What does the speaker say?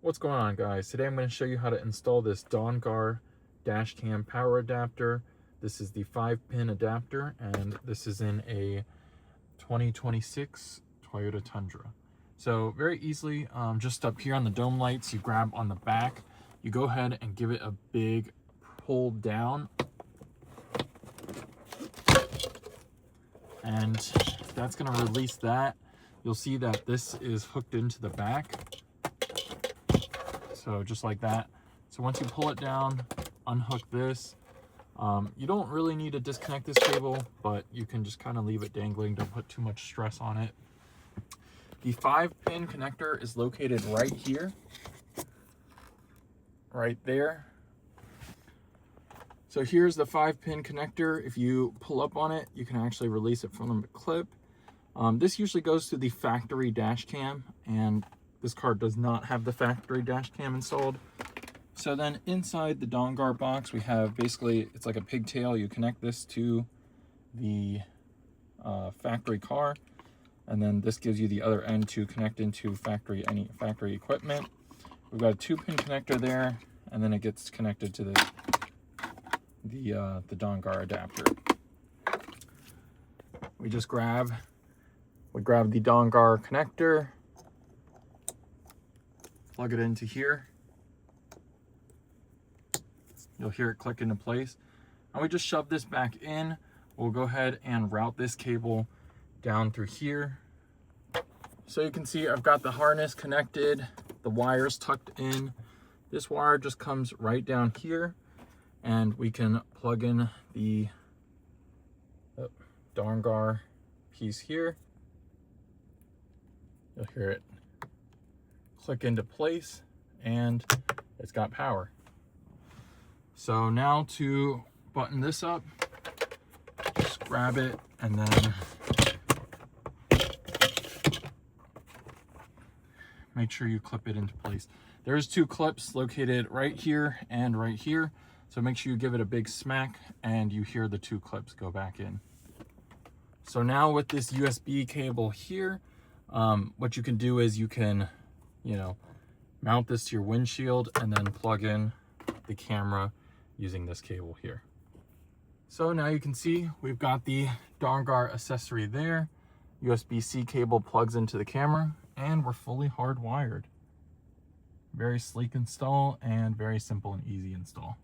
What's going on, guys? Today I'm going to show you how to install this Dongar dash cam power adapter. This is the 5-pin adapter, and this is in a 2026 Toyota Tundra. So very easily, just up here on the dome lights, you grab on the back, you go ahead and give it a big pull down, and that's going to release that. You'll see that this is hooked into the back. So just like that. So once you pull it down, unhook this. You don't really need to disconnect this cable, but you can just kind of leave it dangling. Don't put too much stress on it. The 5-pin connector is located right here, right there. So here's the 5-pin connector. If you pull up on it, you can actually release it from the clip. This usually goes to the factory dash cam, and this car does not have the factory dash cam installed. So then inside the Dongar box, we have basically, it's like a pigtail. You connect this to the factory car, and then this gives you the other end to connect into any factory equipment. We've got a 2-pin connector there, and then it gets connected to the Dongar adapter. We grab the Dongar connector, plug it into here. You'll hear it click into place. And we just shove this back in. We'll go ahead and route this cable down through here. So you can see I've got the harness connected, the wires tucked in. This wire just comes right down here, and we can plug in the Dongar piece here. You'll hear it click into place, and it's got power. So now to button this up, just grab it and then make sure you clip it into place. There's 2 clips located right here and right here. So make sure you give it a big smack and you hear the 2 clips go back in. So now with this USB cable here, what you can do is you can, mount this to your windshield and then plug in the camera using this cable here. So now you can see we've got the Dongar accessory there. USB-C cable plugs into the camera, and we're fully hardwired. Very sleek install and very simple and easy install.